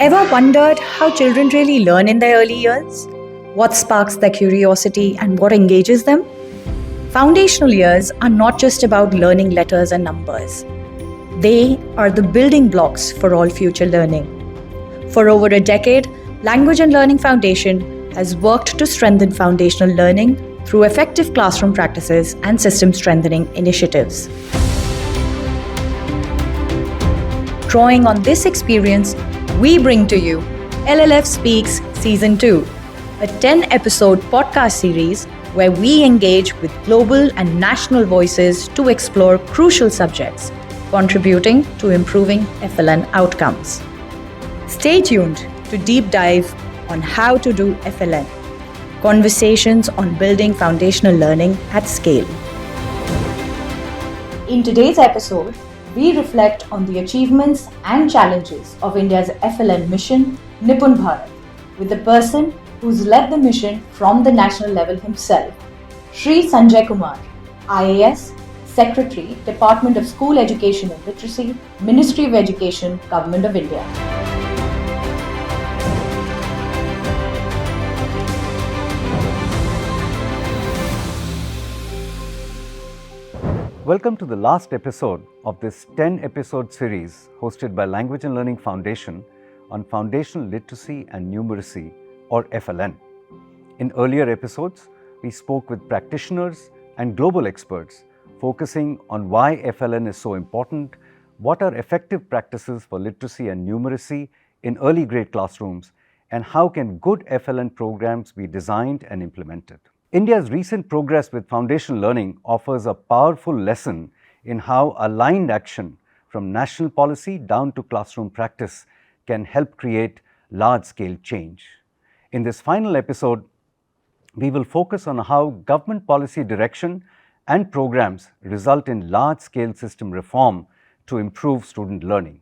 Ever wondered how children really learn in their early years? What sparks their curiosity and what engages them? Foundational years are not just about learning letters and numbers. They are the building blocks for all future learning. For over a decade, Language and Learning Foundation has worked to strengthen foundational learning through effective classroom practices and system strengthening initiatives. Drawing on this experience, we bring to you LLF Speaks Season 2, a 10-episode podcast series where we engage with global and national voices to explore crucial subjects, contributing to improving FLN outcomes. Stay tuned to deep dive on how to do FLN, conversations on building foundational learning at scale. In today's episode, we reflect on the achievements and challenges of India's FLN mission, NIPUN Bharat, with the person who's led the mission from the national level himself, Shri Sanjay Kumar, IAS, Secretary, Department of School Education and Literacy, Ministry of Education, Government of India. Welcome to the last episode of this 10-episode series hosted by Language and Learning Foundation on Foundational Literacy and Numeracy, or FLN. In earlier episodes, we spoke with practitioners and global experts focusing on why FLN is so important, what are effective practices for literacy and numeracy in early grade classrooms, and how can good FLN programs be designed and implemented. India's recent progress with foundational learning offers a powerful lesson in how aligned action from national policy down to classroom practice can help create large-scale change. In this final episode, we will focus on how government policy direction and programs result in large-scale system reform to improve student learning.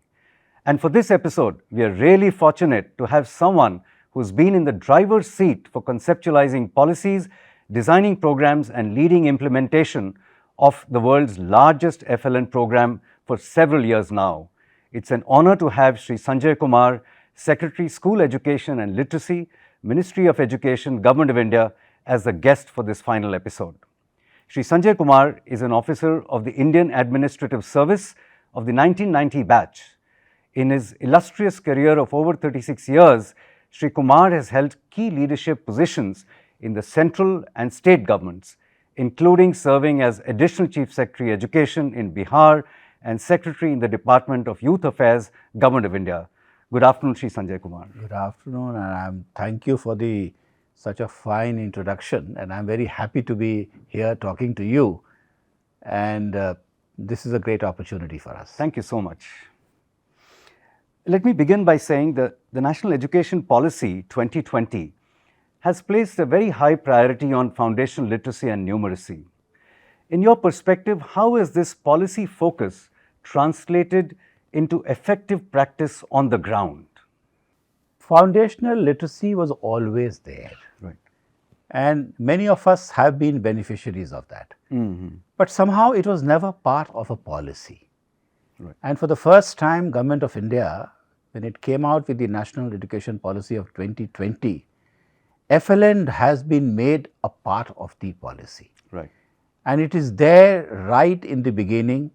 And for this episode, we are really fortunate to have someone who's been in the driver's seat for conceptualizing policies, designing programs and leading implementation of the world's largest FLN program for several years now. It's an honor to have Shri Sanjay Kumar, Secretary, School Education and Literacy, Ministry of Education, Government of India, as the guest for this final episode. Shri Sanjay Kumar is an officer of the Indian Administrative Service of the 1990 batch. In his illustrious career of over 36 years, Shri Kumar has held key leadership positions in the central and state governments, including serving as Additional Chief Secretary Education in Bihar and Secretary in the Department of Youth Affairs, Government of India. Good afternoon, Shri Sanjay Kumar. Good afternoon, and thank you for such a fine introduction, and I'm very happy to be here talking to you, and this is a great opportunity for us. Thank you so much. Let me begin by saying that the National Education Policy 2020 has placed a very high priority on foundational literacy and numeracy. In your perspective, how is this policy focus translated into effective practice on the ground? Foundational literacy was always there. Right. And many of us have been beneficiaries of that. But somehow it was never part of a policy. Right. And for the first time, Government of India, when it came out with the National Education Policy of 2020, FLN has been made a part of the policy. Right. And it is there right in the beginning,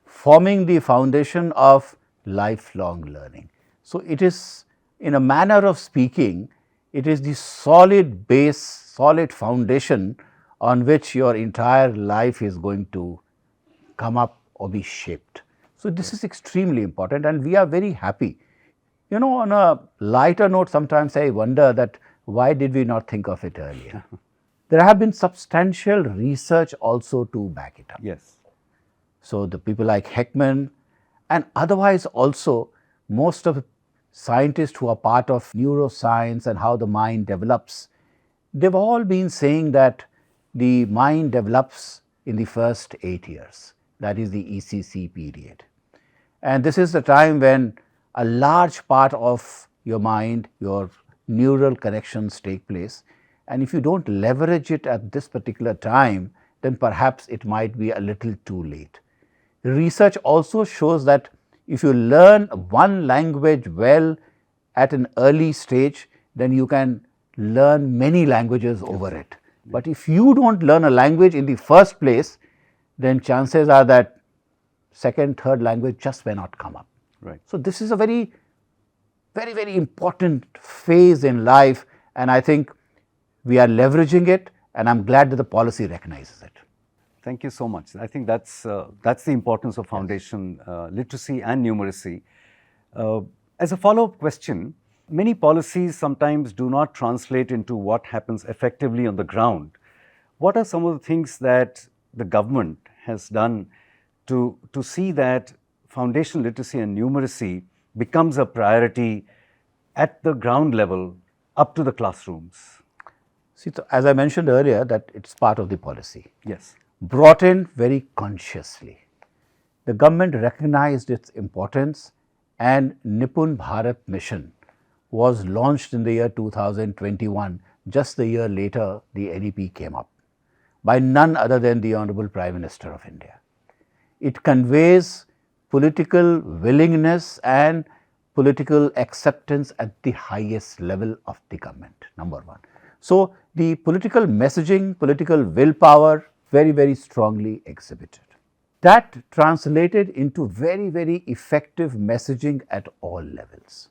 forming the foundation of lifelong learning. So it is, in a manner of speaking, it is the solid base, solid foundation on which your entire life is going to come up or be shaped. So this is extremely important, and we are very happy. You know, on a lighter note, sometimes I wonder that why did we not think of it earlier? There have been substantial research also to back it up. Yes. So the people like Heckman and otherwise also most of the scientists who are part of neuroscience and how the mind develops, they've all been saying that the mind develops in the first 8 years. That is the ECC period. And this is the time when a large part of your mind, your neural connections take place, and if you don't leverage it at this particular time, then perhaps it might be a little too late. Research also shows that if you learn one language well at an early stage, then you can learn many languages over it. But if you don't learn a language in the first place, then chances are that second, third language just may not come up. Right. So, this is a very important phase in life, and I think we are leveraging it, and I am glad that the policy recognizes it. Thank you so much. I think that's the importance of foundation literacy and numeracy. As a follow-up question, many policies sometimes do not translate into what happens effectively on the ground. What are some of the things that the government has done to see that foundation literacy and numeracy becomes a priority at the ground level up to the classrooms? See, so as I mentioned earlier, that it's part of the policy. Yes. Brought in very consciously. The government recognized its importance, and NIPUN Bharat Mission was launched in the year 2021. Just the year later, the NEP came up by none other than the Honorable Prime Minister of India. It conveys political willingness and political acceptance at the highest level of the government, number one. So, the political messaging, political willpower very strongly exhibited. That translated into very effective messaging at all levels.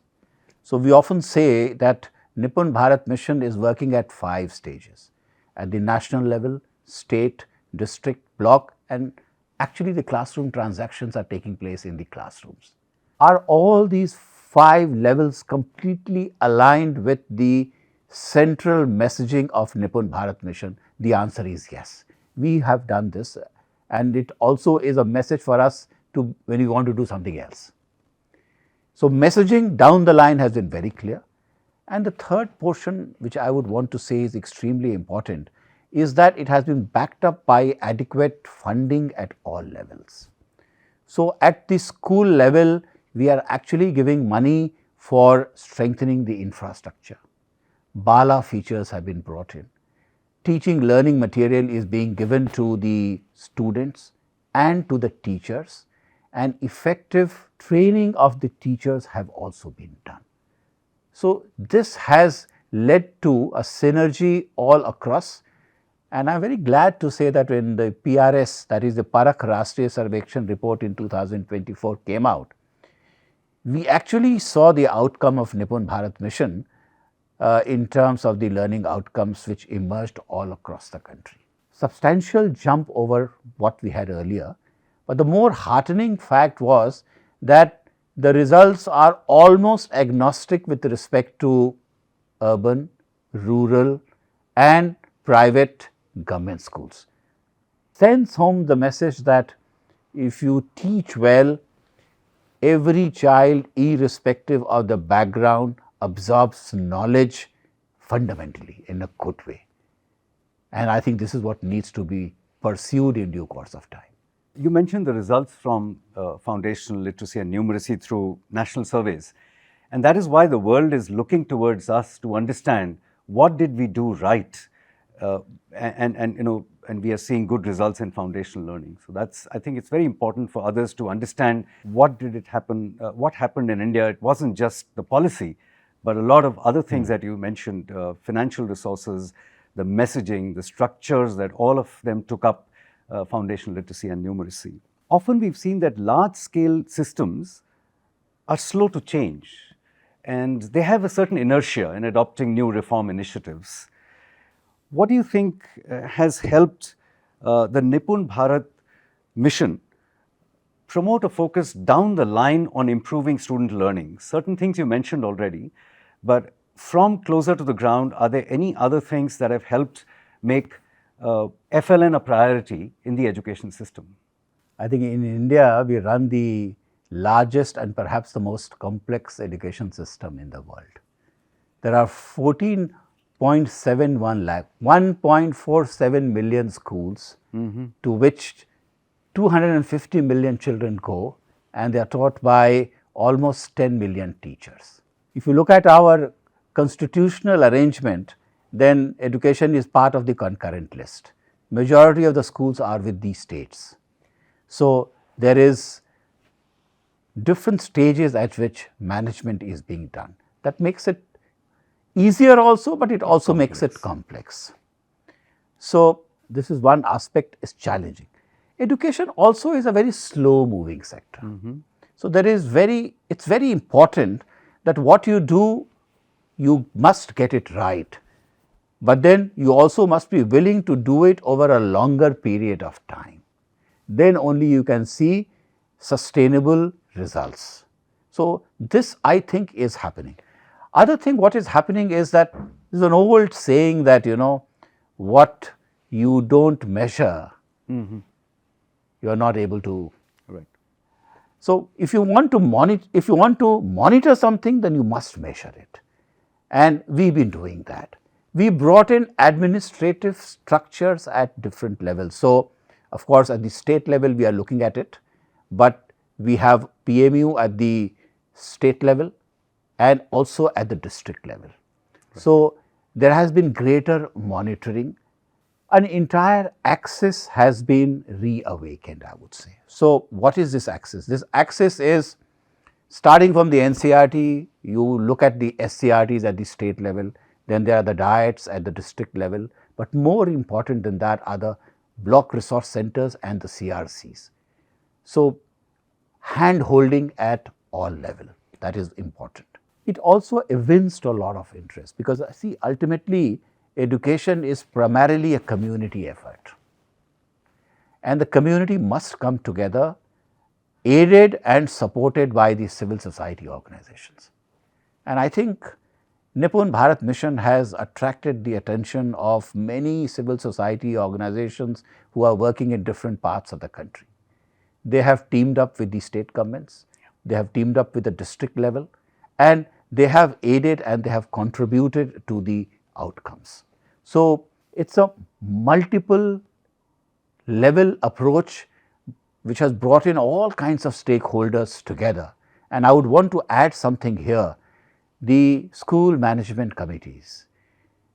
So, we often say that NIPUN Bharat Mission is working at 5 stages, at the national level, state, district, block, and actually the classroom transactions are taking place in the classrooms. Are all these 5 levels completely aligned with the central messaging of NIPUN Bharat Mission? The answer is yes. We have done this, and it also is a message for us to when we want to do something else. So, messaging down the line has been very clear. And the third portion, which I would want to say is extremely important, is that it has been backed up by adequate funding at all levels. So, at the school level, we are actually giving money for strengthening the infrastructure. Bala features have been brought in. Teaching learning material is being given to the students and to the teachers, and effective training of the teachers have also been done. So, this has led to a synergy all across, and I am very glad to say that when the PRS, that is the Parakh Rashtriya Sarvekshan report in 2024 came out, we actually saw the outcome of NIPUN Bharat Mission in terms of the learning outcomes which emerged all across the country. Substantial jump over what we had earlier, but the more heartening fact was that the results are almost agnostic with respect to urban, rural and private government schools. Sends home the message that if you teach well, every child, irrespective of the background, absorbs knowledge fundamentally in a good way. And I think this is what needs to be pursued in due course of time. You mentioned the results from foundational literacy and numeracy through national surveys, and that is why the world is looking towards us to understand what did we do right, and we are seeing good results in foundational learning. So that's, I think it's very important for others to understand what happened in India. It wasn't just the policy, but a lot of other things that you mentioned, financial resources, the messaging, the structures that all of them took up foundational literacy and numeracy. Often we've seen that large-scale systems are slow to change, and they have a certain inertia in adopting new reform initiatives. What do you think has helped the NIPUN Bharat Mission promote a focus down the line on improving student learning? Certain things you mentioned already, but from closer to the ground, are there any other things that have helped make FLN a priority in the education system? I think in India, we run the largest and perhaps the most complex education system in the world. There are 14.71 lakh, 1.47 million schools to which 250 million children go, and they are taught by almost 10 million teachers. If you look at our constitutional arrangement, then education is part of the concurrent list. Majority of the schools are with these states. So, there is different stages at which management is being done. That makes it easier also, but it also makes it complex. So, this is one aspect is challenging. Education also is a very slow moving sector. So, it's very important that what you do, you must get it right, but then you also must be willing to do it over a longer period of time. Then only you can see sustainable results. So, this I think is happening. Other thing what is happening is that there is an old saying that what you don't measure, you are not able to. Right. So, if you want to monitor something, then you must measure it, and we have been doing that. We brought in administrative structures at different levels. So, of course, at the state level we are looking at it, but we have PMU at the state level and also at the district level. Right. So, there has been greater monitoring. An entire axis has been reawakened, I would say. So, what is this axis? This axis is starting from the NCERT, you look at the SCERTs at the state level, then there are the diets at the district level, but more important than that are the block resource centers and the CRCs. So, hand holding at all level, that is important. It also evinced a lot of interest, because see, ultimately education is primarily a community effort, and the community must come together, aided and supported by the civil society organizations. And I think NIPUN Bharat Mission has attracted the attention of many civil society organizations who are working in different parts of the country. They have teamed up with the state governments, they have teamed up with the district level, and they have aided and they have contributed to the outcomes. So, it is a multiple level approach which has brought in all kinds of stakeholders together. And I would want to add something here, the school management committees.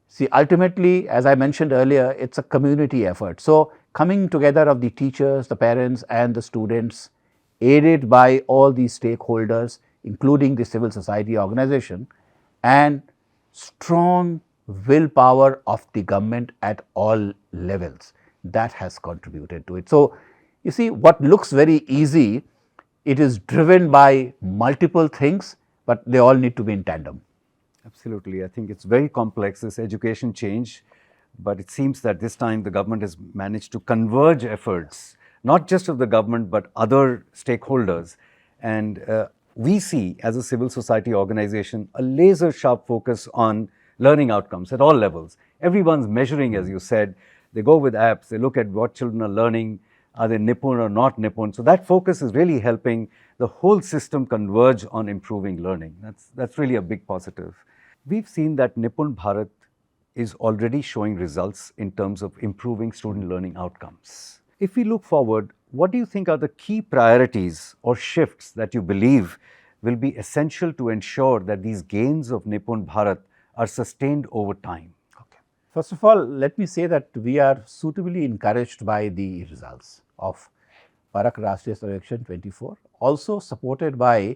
See, ultimately, as I mentioned earlier, it is a community effort. So, coming together of the teachers, the parents and the students, aided by all these stakeholders, including the civil society organization, and strong willpower of the government at all levels, that has contributed to it. So, you see, what looks very easy, it is driven by multiple things, but they all need to be in tandem. Absolutely. I think it's very complex, this education change, but it seems that this time the government has managed to converge efforts, not just of the government, but other stakeholders. And we see, as a civil society organization, a laser sharp focus on learning outcomes at all levels. Everyone's measuring, as you said. They go with apps, they look at what children are learning, are they NIPUN or not NIPUN. So that focus is really helping the whole system converge on improving learning. That's really a big positive. We've seen that NIPUN Bharat is already showing results in terms of improving student learning outcomes. If we look forward, what do you think are the key priorities or shifts that you believe will be essential to ensure that these gains of NIPUN Bharat are sustained over time? First of all, let me say that we are suitably encouraged by the results of Parak Rashtriya Selection 24, also supported by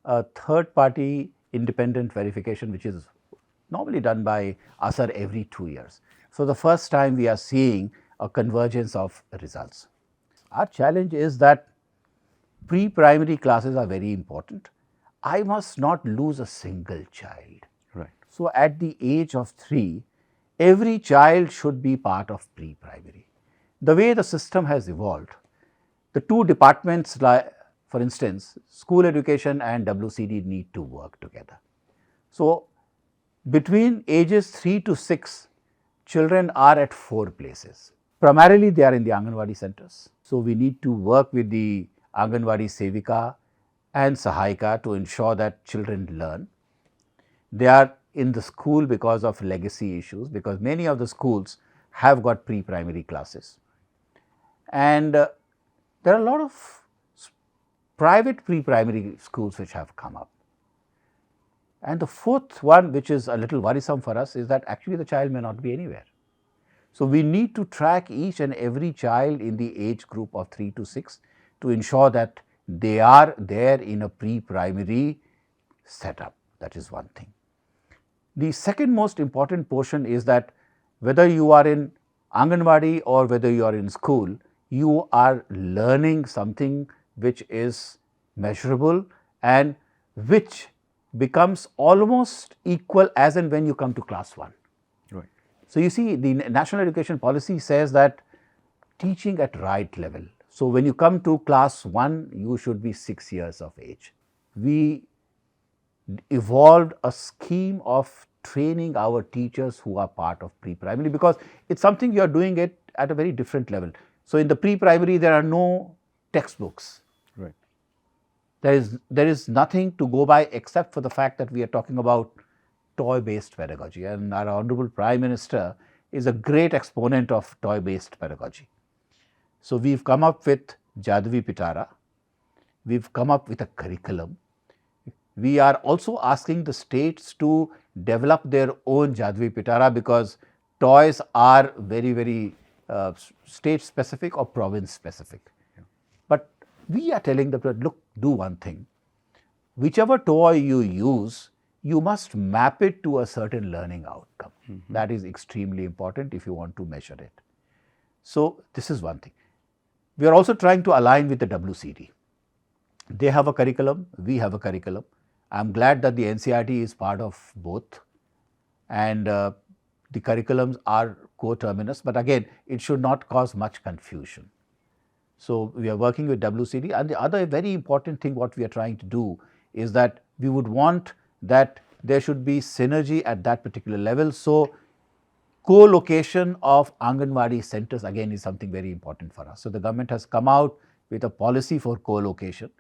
a third party independent verification, which is normally done by ASAR every 2 years. So, the first time we are seeing a convergence of results. Our challenge is that pre-primary classes are very important. I must not lose a single child. Right. So, at the age of 3, every child should be part of pre-primary. The way the system has evolved, the two departments, for instance, school education and WCD need to work together. So, between ages 3 to 6, children are at 4 places. Primarily, they are in the Anganwadi centers. So, we need to work with the Anganwadi Sevika and Sahayika to ensure that children learn. They are in the school because of legacy issues, because many of the schools have got pre-primary classes. And there are a lot of private pre-primary schools which have come up. And the fourth one, which is a little worrisome for us, is that actually the child may not be anywhere. So, we need to track each and every child in the age group of 3 to 6 to ensure that they are there in a pre-primary setup. That is one thing. The second most important portion is that whether you are in Anganwadi or whether you are in school, you are learning something which is measurable and which becomes almost equal as and when you come to class 1. Right. So, you see, the National Education Policy says that teaching at right level. So, when you come to class 1, you should be 6 years of age. We evolved a scheme of training our teachers who are part of pre-primary, because it's something you are doing it at a very different level. So, in the pre-primary, there are no textbooks. Right. There is nothing to go by except for the fact that we are talking about toy-based pedagogy, and our Honorable Prime Minister is a great exponent of toy-based pedagogy. So, we've come up with Jadvi Pitara, we've come up with a curriculum. We are also asking the states to develop their own Jadvi Pitara, because toys are very state specific or province specific. Yeah. But we are telling them, look, do one thing. Whichever toy you use, you must map it to a certain learning outcome. That is extremely important if you want to measure it. So, this is one thing. We are also trying to align with the WCD. They have a curriculum, we have a curriculum. I am glad that the NCERT is part of both, and the curriculums are coterminous, but again, it should not cause much confusion. So, we are working with WCD, and the other very important thing what we are trying to do is that we would want that there should be synergy at that particular level. So, co-location of Anganwadi centers again is something very important for us. So, the government has come out with a policy for co-location.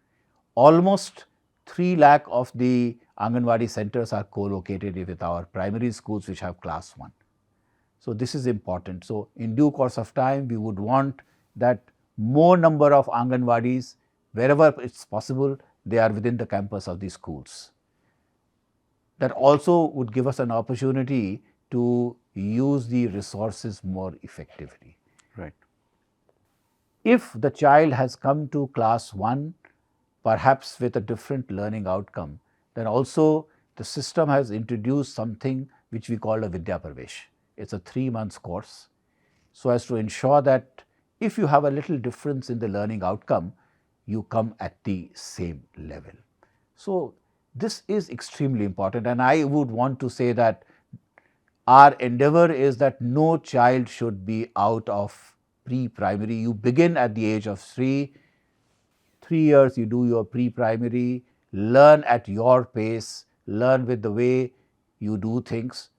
Almost 3 lakh of the Anganwadi centers are co-located with our primary schools which have class 1. So, this is important. So, in due course of time, we would want that more number of Anganwadis, wherever it's possible, they are within the campus of the schools. That also would give us an opportunity to use the resources more effectively. Right. If the child has come to class 1, perhaps with a different learning outcome, then also the system has introduced something which we call a Vidya Pravesh. It's a 3 months course, so as to ensure that if you have a little difference in the learning outcome, you come at the same level. So, this is extremely important, and I would want to say that our endeavor is that no child should be out of pre-primary. You begin at the age of 3 years, you do your pre-primary, learn at your pace, learn with the way you do things.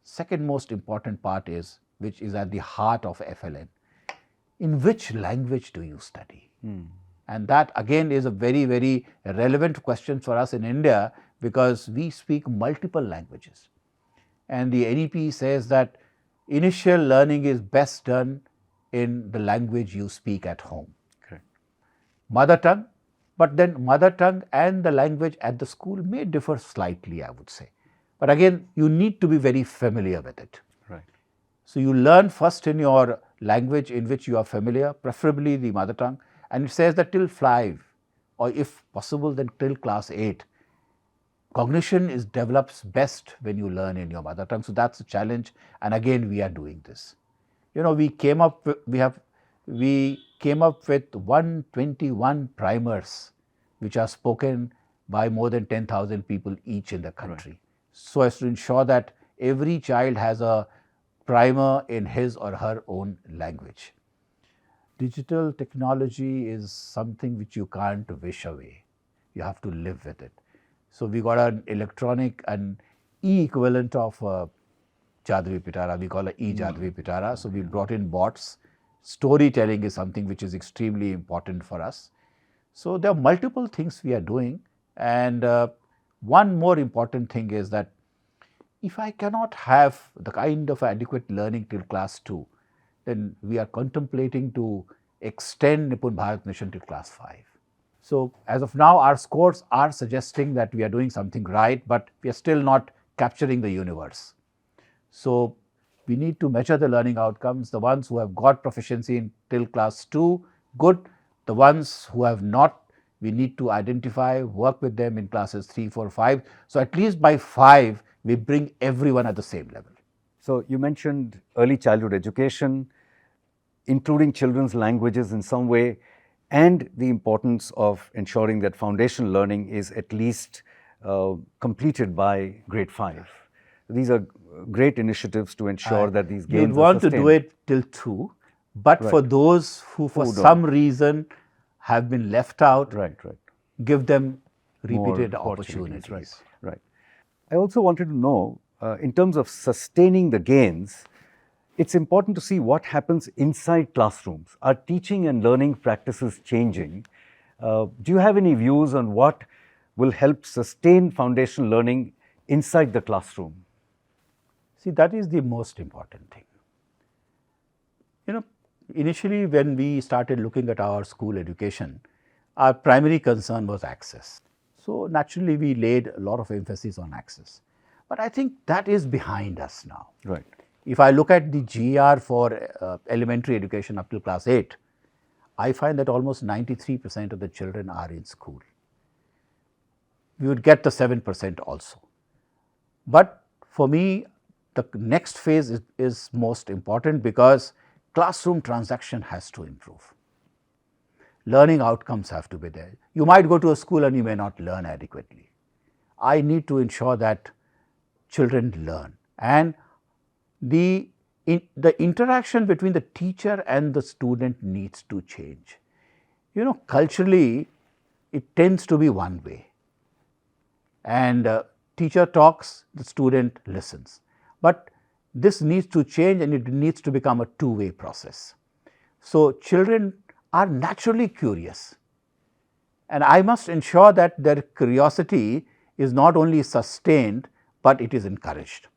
Second most important part is, which is at the heart of FLN, in which language do you study? And that again is a very relevant question for us in India, because we speak multiple languages. And the NEP says that initial learning is best done in the language you speak at home. Correct. Mother tongue, but then mother tongue and the language at the school may differ slightly, I would say. But again, you need to be very familiar with it. Right. So, you learn first in your language in which you are familiar, preferably the mother tongue, and it says that till 5, or if possible then till class 8, cognition develops best when you learn in your mother tongue. So, that's a challenge, and again we are doing this. You know, we came up with 121 primers which are spoken by more than 10,000 people each in the country. Right. So as to ensure that every child has a primer in his or her own language. Digital technology is something which you can't wish away. You have to live with it. So we got an electronic and e-equivalent of Jadvi Pitara. We call it e-Jadvi Pitara. So we brought in bots. Storytelling is something which is extremely important for us. So there are multiple things we are doing, and one more important thing is that if I cannot have the kind of adequate learning till class 2, then we are contemplating to extend NIPUN Bharat Mission till class 5. So as of now, our scores are suggesting that we are doing something right, but we are still not capturing the universe. So we need to measure the learning outcomes. The ones who have got proficiency in till class 2, good. The ones who have not, we need to identify, work with them in classes 3, 4, 5. So at least by 5, we bring everyone at the same level. So you mentioned early childhood education, including children's languages in some way, and the importance of ensuring that foundation learning is at least completed by grade 5. These are great initiatives to ensure that these gains You'd want are sustained. to do it till 2, but for those who for some reason have been left out, give them repeated opportunities. Right. I also wanted to know, in terms of sustaining the gains, it's important to see what happens inside classrooms. Are teaching and learning practices changing? Do you have any views on what will help sustain foundation learning inside the classroom? See, that is the most important thing. Initially when we started looking at our school education, our primary concern was access. So naturally we laid a lot of emphasis on access. But I think that is behind us now. Right. If I look at the GR for elementary education up to class 8, I find that almost 93% of the children are in school. We would get the 7% also. But for me, the next phase is most important, because classroom transaction has to improve. Learning outcomes have to be there. You might go to a school and you may not learn adequately. I need to ensure that children learn, and the interaction between the teacher and the student needs to change. Culturally, it tends to be one way, and teacher talks, the student listens. But this needs to change, and it needs to become a two-way process. So children are naturally curious, and I must ensure that their curiosity is not only sustained, but it is encouraged.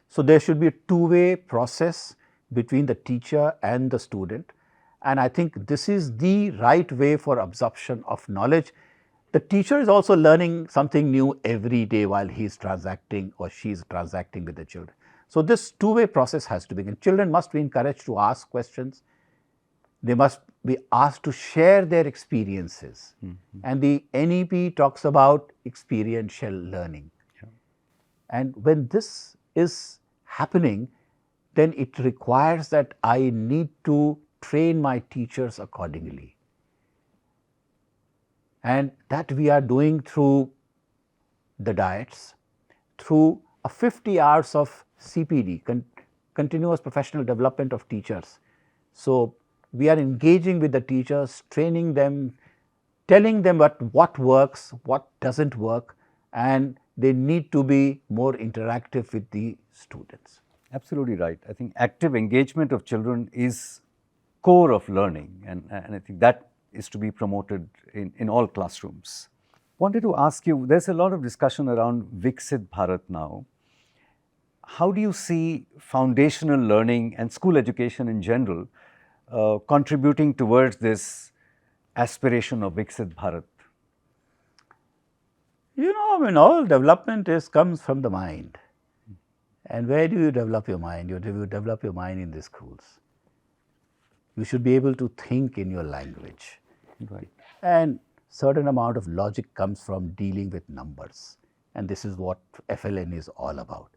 So there should be a two-way process between the teacher and the student, and I think this is the right way for absorption of knowledge. The teacher is also learning something new every day while he is transacting or she is transacting with the children. So this two-way process has to begin. Children must be encouraged to ask questions. They must be asked to share their experiences. And the NEP talks about experiential learning. And when this is happening, then it requires that I need to train my teachers accordingly. And that we are doing through the diets, through a 50 hours of CPD, continuous professional development of teachers. So we are engaging with the teachers, training them, telling them what works, what doesn't work, and they need to be more interactive with the students. Absolutely right. I think active engagement of children is core of learning, and I think that is to be promoted in all classrooms. Wanted to ask you, there's a lot of discussion around Viksit Bharat now. How do you see foundational learning and school education in general contributing towards this aspiration of Viksit Bharat? All development comes from the mind. And where do you develop your mind? You develop your mind in the schools. You should be able to think in your language. Right. And certain amount of logic comes from dealing with numbers. And this is what FLN is all about.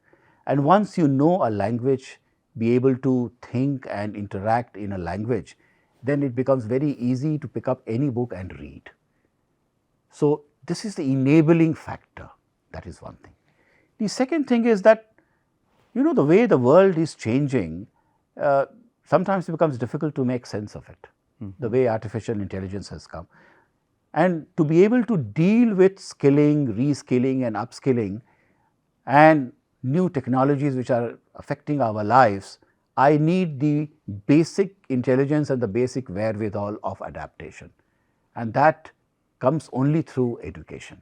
And once you know a language, be able to think and interact in a language, then it becomes very easy to pick up any book and read. So this is the enabling factor. That is one thing. The second thing is that, the way the world is changing, sometimes it becomes difficult to make sense of it, the way artificial intelligence has come. And to be able to deal with skilling, reskilling and upskilling and new technologies which are affecting our lives, I need the basic intelligence and the basic wherewithal of adaptation. And that comes only through education.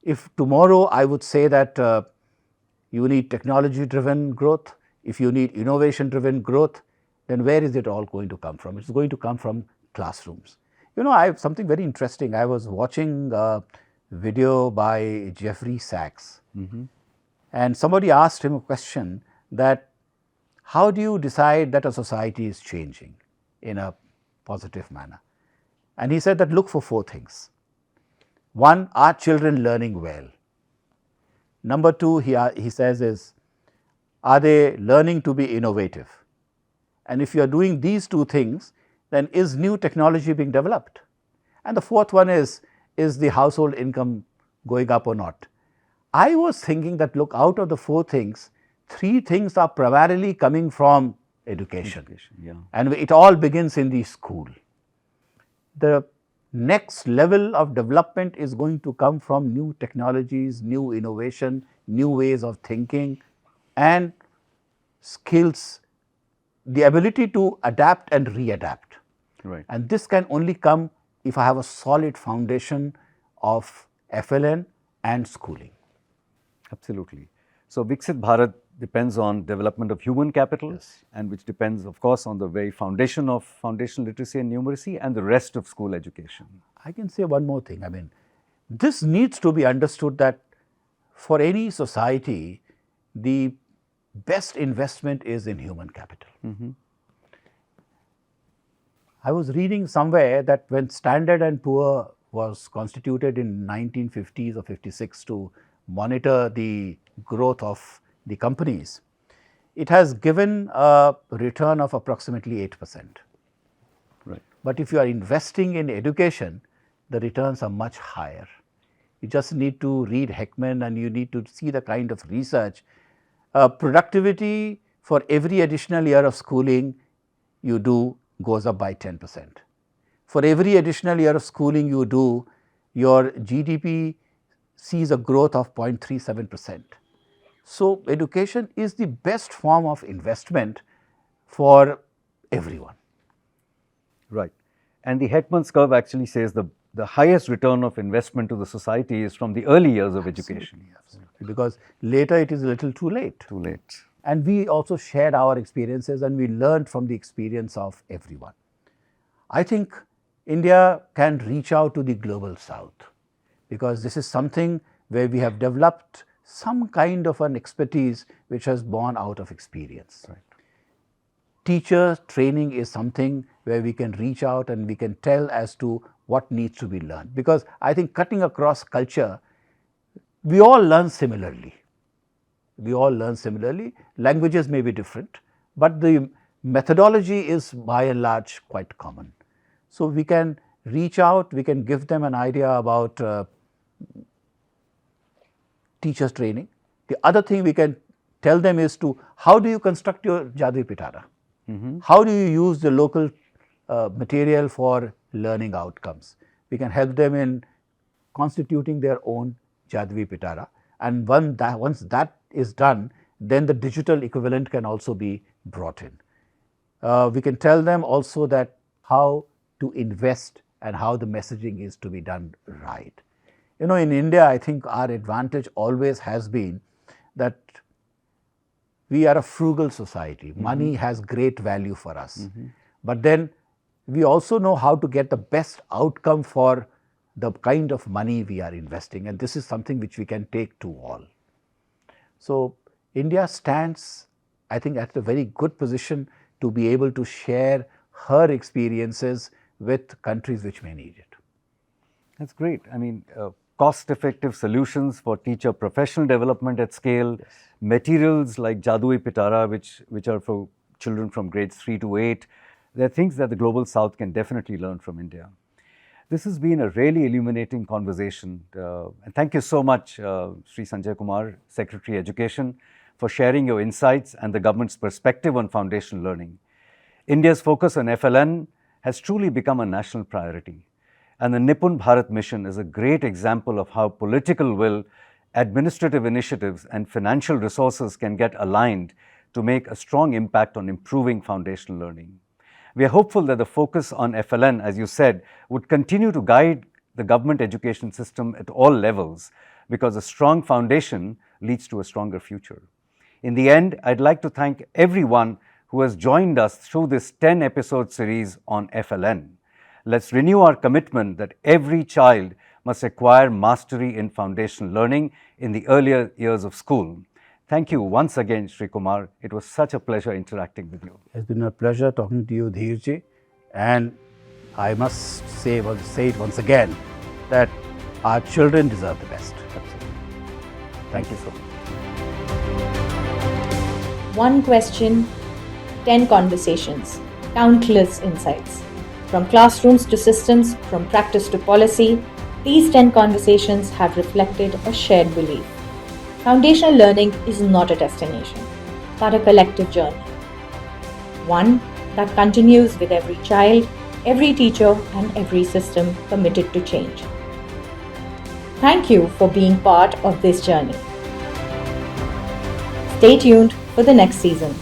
If tomorrow I would say that you need technology-driven growth, if you need innovation-driven growth, then where is it all going to come from? It's going to come from classrooms. I have something very interesting. I was watching a video by Jeffrey Sachs, and somebody asked him a question that, how do you decide that a society is changing in a positive manner? And he said that look for 4 things. 1, are children learning well? Number two, he says is, are they learning to be innovative? And if you are doing these two things, then is new technology being developed? And the fourth one is the household income going up or not? I was thinking that, look, out of the four things, three things are primarily coming from education. Yeah. And it all begins in the school. The next level of development is going to come from new technologies, new innovation, new ways of thinking, and skills, the ability to adapt and readapt. Right. And this can only come if I have a solid foundation of FLN and schooling. Absolutely. So Viksit Bharat depends on development of human capital, Yes. and which depends, of course, on the very foundation of foundational literacy and numeracy and the rest of school education. I can say one more thing. I mean, this needs to be understood that for any society, the best investment is in human capital. I was reading somewhere that when Standard and Poor was constituted in 1950s or 56 to monitor the growth of the companies, it has given a return of approximately 8%. Right. But if you are investing in education, the returns are much higher. You just need to read Heckman and you need to see the kind of research. Productivity for every additional year of schooling you do goes up by 10%. For every additional year of schooling you do, your GDP sees a growth of 0.37%. So, education is the best form of investment for everyone. Right. And the Heckman's curve actually says the highest return of investment to the society is from the early years of education. Absolutely, because later it is a little too late. Too late. And we also shared our experiences and we learned from the experience of everyone. I think India can reach out to the global south, because this is something where we have developed some kind of an expertise which has born out of experience. Right. Teacher training is something where we can reach out and we can tell as to what needs to be learned, because I think cutting across culture, we all learn similarly. We all learn similarly. Languages may be different, but the methodology is by and large quite common. So, we can reach out, we can give them an idea about teachers training. The other thing we can tell them is to, how do you construct your Jadvi Pitara? How do you use the local material for learning outcomes? We can help them in constituting their own Jadvi Pitara, and once that is done, then the digital equivalent can also be brought in. We can tell them also that how to invest and how the messaging is to be done right. You know, in India, I think our advantage always has been that we are a frugal society. Money has great value for us. But then we also know how to get the best outcome for the kind of money we are investing, and this is something which we can take to all. So, India stands, I think, at a very good position to be able to share her experiences with countries which may need it. That's great. I mean, cost-effective solutions for teacher professional development at scale, materials like Jadui Pitara, which are for children from grades 3 to 8. They're things that the Global South can definitely learn from India. This has been a really illuminating conversation. And thank you so much, Shri Sanjay Kumar, Secretary Education, for sharing your insights and the government's perspective on foundational learning. India's focus on FLN has truly become a national priority. And the NIPUN Bharat Mission is a great example of how political will, administrative initiatives, and financial resources can get aligned to make a strong impact on improving foundational learning. We are hopeful that the focus on FLN, as you said, would continue to guide the government education system at all levels, because a strong foundation leads to a stronger future. In the end, I'd like to thank everyone who has joined us through this 10-episode series on FLN. Let's renew our commitment that every child must acquire mastery in foundational learning in the earlier years of school. Thank you once again, Shri Kumar. It was such a pleasure interacting with you. It's been a pleasure talking to you, Dhirji, and I must say it once again that our children deserve the best. Absolutely. Thank you so much. One question, 10 conversations, countless insights. From classrooms to systems, from practice to policy, these 10 conversations have reflected a shared belief. Foundational learning is not a destination, but a collective journey. One that continues with every child, every teacher, and every system committed to change. Thank you for being part of this journey. Stay tuned for the next season.